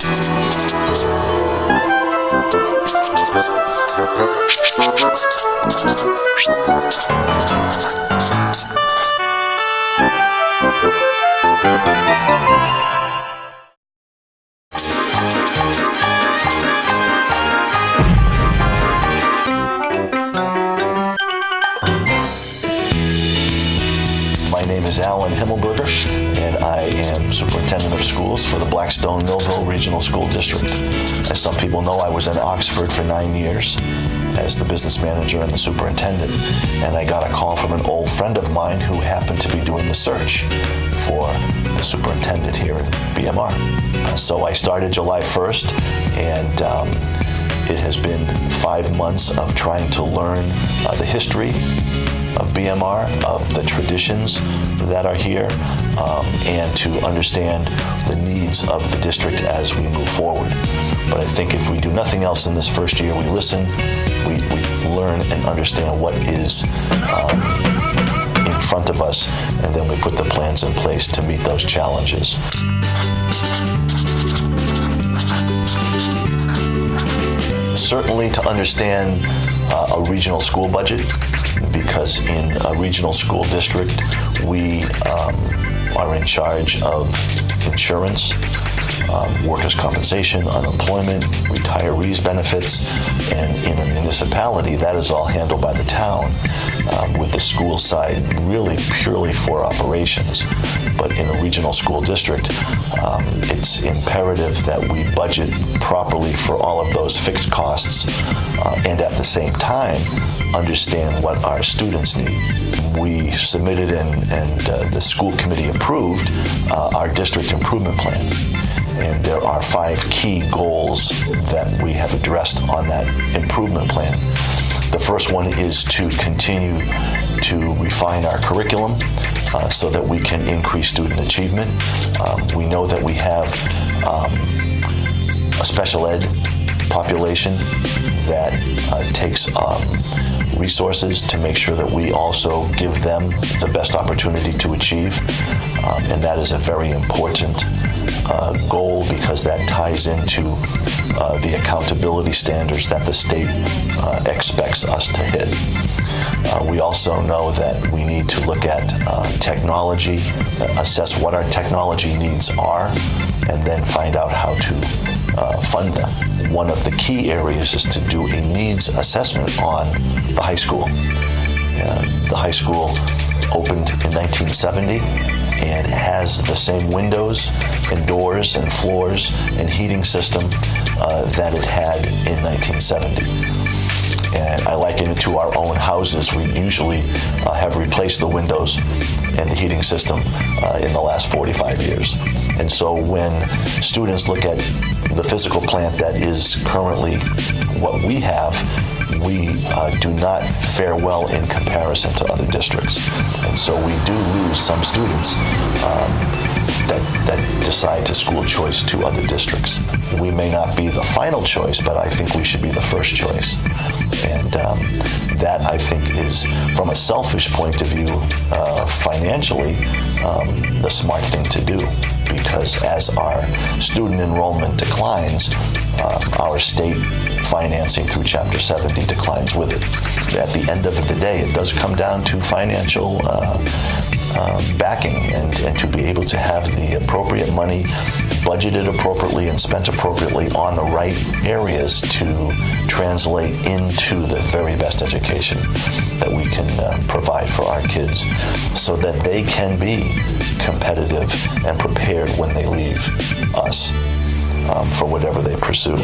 My name is Himmelberger, and I am Superintendent of Schools for the Blackstone-Millville Regional School District. As some people know, I was in Oxford for 9 years as the business manager and the superintendent, and I got a call from an old friend of mine who happened to be doing the search for the superintendent here at BMR. So I started July 1st, and it has been 5 months of trying to learn the history of BMR, of the traditions that are here, and to understand the needs of the district as we move forward. But I think if we do nothing else in this first year, we listen, we learn and understand what is in front of us, and then we put the plans in place to meet those challenges. Certainly to understand a regional school budget, because in a regional school district, we are in charge of insurance, workers' compensation, unemployment, retirees' benefits, and in a municipality, that is all handled by the town, with the school side really purely for operations. But in a regional school district, it's imperative that we budget properly for all of those fixed costs, and at the same time, understand what our students need. We submitted and the school committee approved our district improvement plan. And there are 5 key goals that we have addressed on that improvement plan. The first one is to continue to refine our curriculum so that we can increase student achievement. We know that we have a special ed population that takes resources to make sure that we also give them the best opportunity to achieve. And that is a very important goal, because that ties into the accountability standards that the state expects us to hit. We also know that we need to look at technology, assess what our technology needs are, and then find out how to fund them. One of the key areas is to do a needs assessment on the high school. The high school opened in 1970 and has the same windows and doors and floors and heating system that it had in 1970. And I liken it to our own houses. We usually have replaced the windows and the heating system in the last 45 years. And so when students look at the physical plant that is currently what we have, we do not fare well in comparison to other districts. And so we do lose some students that decide to school choice to other districts. We may not be the final choice, but I think we should be the first choice. And that, I think, is, from a selfish point of view, financially, the smart thing to do. Because as our student enrollment declines, our state financing through Chapter 70 declines with it. At the end of the day, it does come down to financial backing, and to be able to have the appropriate money budgeted appropriately and spent appropriately on the right areas to translate into the very best education that we can provide for our kids, so that they can be competitive and prepared when they leave us for whatever they pursue.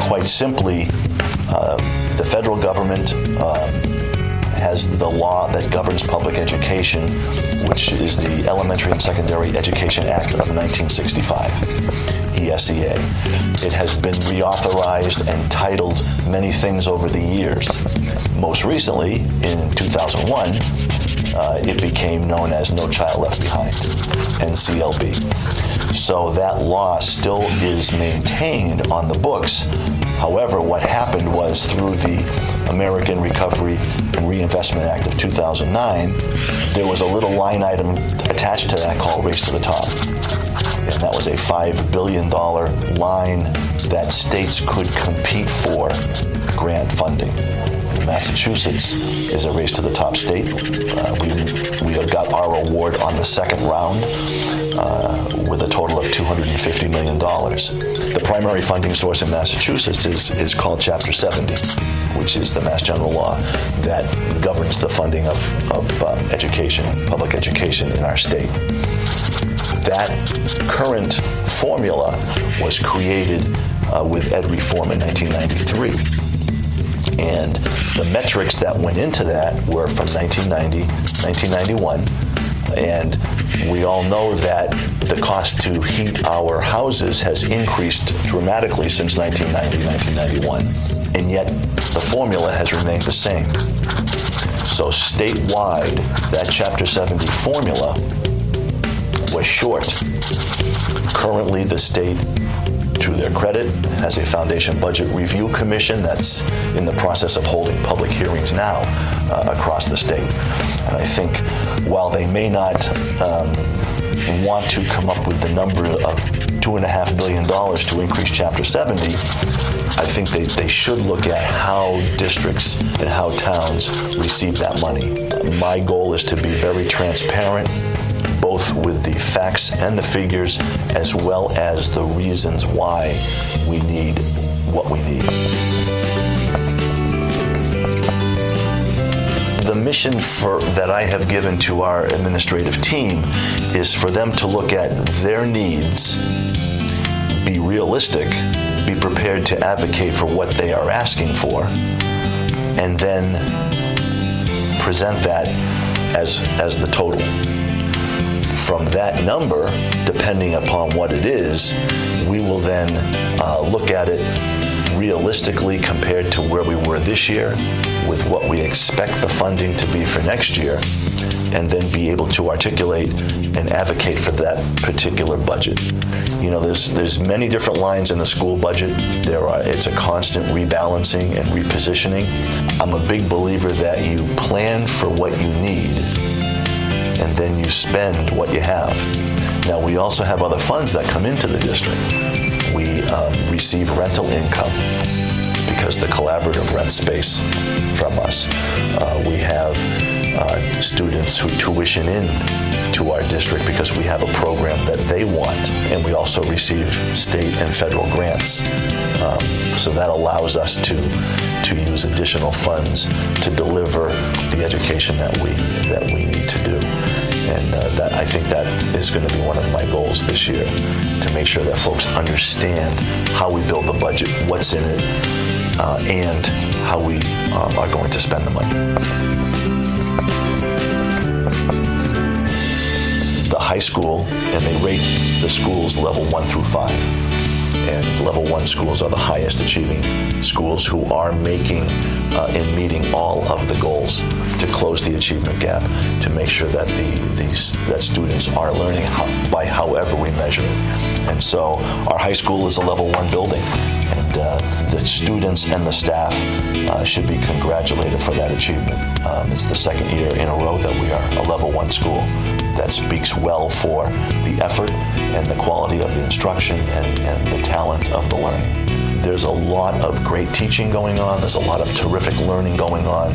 Quite simply, the federal government has the law that governs public education, which is the Elementary and Secondary Education Act of 1965, ESEA. It has been reauthorized and titled many things over the years. Most recently, in 2001, it became known as No Child Left Behind, NCLB. So that law still is maintained on the books, However, what happened was through the American Recovery and Reinvestment Act of 2009, there was a little line item attached to that called Race to the Top. And that was a $5 billion line that states could compete for grant funding. Massachusetts is a Race to the Top state. We got our award on the second round with a total of $250 million. The primary funding source in Massachusetts is called Chapter 70, which is the Mass General Law that governs the funding of education, public education in our state. That current formula was created with ed reform in 1993. And the metrics that went into that were from 1990, 1991, and we all know that the cost to heat our houses has increased dramatically since 1990, 1991, and yet the formula has remained the same. So statewide, that Chapter 70 formula was short. Currently, the state, to their credit, has a Foundation Budget Review Commission that's in the process of holding public hearings now across the state. And I think while they may not want to come up with the number of $2.5 billion to increase Chapter 70, I think they should look at how districts and how towns receive that money. My goal is to be very transparent, both with the facts and the figures, as well as the reasons why we need what we need. The mission that I have given to our administrative team is for them to look at their needs, be realistic, be prepared to advocate for what they are asking for, and then present that as the total. From that number, depending upon what it is, we will then look at it realistically compared to where we were this year, with what we expect the funding to be for next year, and then be able to articulate and advocate for that particular budget. You know, there's many different lines in the school budget. It's a constant rebalancing and repositioning. I'm a big believer that you plan for what you need, and then you spend what you have. Now, we also have other funds that come into the district. We receive rental income because the collaborative rent space from us. We have students who tuition in to our district because we have a program that they want, and we also receive state and federal grants. So that allows us to use additional funds to deliver the education that we need to do. And I think that is going to be one of my goals this year, to make sure that folks understand how we build the budget, what's in it, and how we are going to spend the money. The high school, and they rate the schools level 1 through 5. And level 1 schools are the highest achieving schools who are making and meeting all of the goals to close the achievement gap, to make sure that that students are learning by however we measure it. And so our high school is a level 1 building, and the students and the staff should be congratulated for that achievement. It's the second year in a row that we are a level 1 school. That speaks well for the effort and the quality of the instruction and the talent of the learning. There's a lot of great teaching going on. There's a lot of terrific learning going on.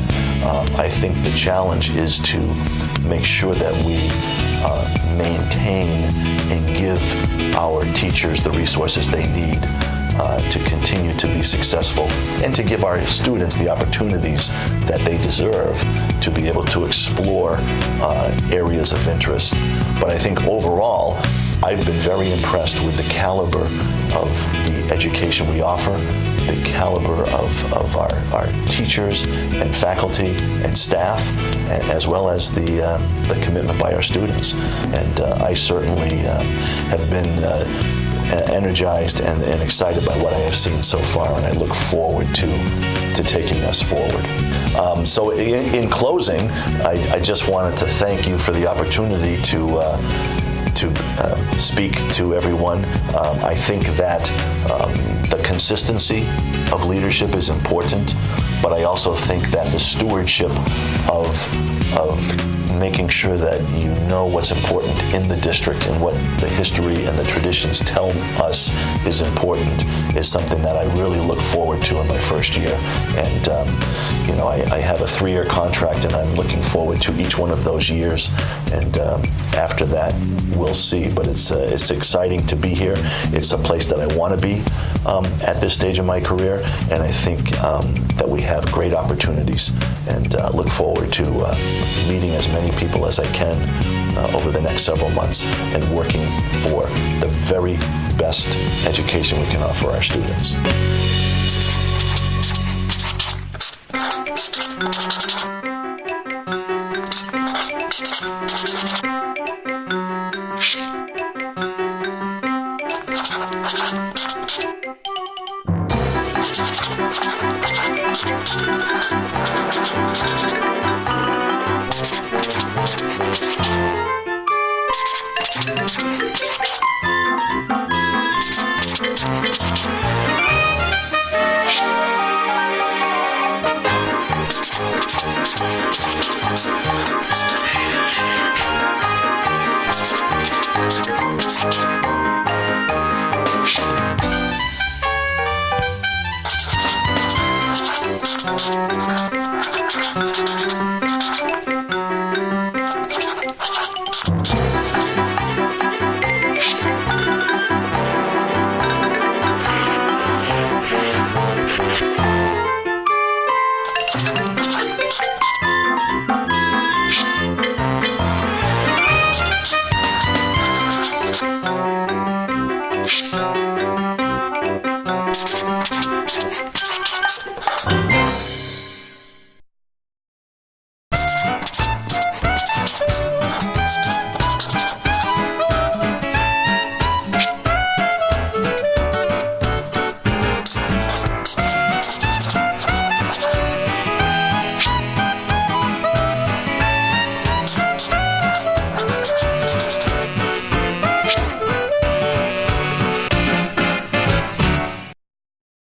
I think the challenge is to make sure that we maintain and give our teachers the resources they need to continue to be successful, and to give our students the opportunities that they deserve to be able to explore areas of interest. But I think overall, I've been very impressed with the caliber of the education we offer, the caliber of our teachers and faculty and staff, as well as the commitment by our students. And I certainly have been energized and excited by what I have seen so far, and I look forward to taking us forward. So in closing, I just wanted to thank you for the opportunity to speak to everyone. I think that the consistency of leadership is important, but I also think that the stewardship of making sure that you know what's important in the district and what the history and the traditions tell us is important is something that I really look forward to in my first year. And I have a 3-year contract, and I'm looking forward to each one of those years. And after that, we'll see. But it's exciting to be here. It's a place that I want to be at this stage of my career, and I think that we have great opportunities, and look forward to meeting as many people as I can over the next several months and working for the very best education we can offer our students.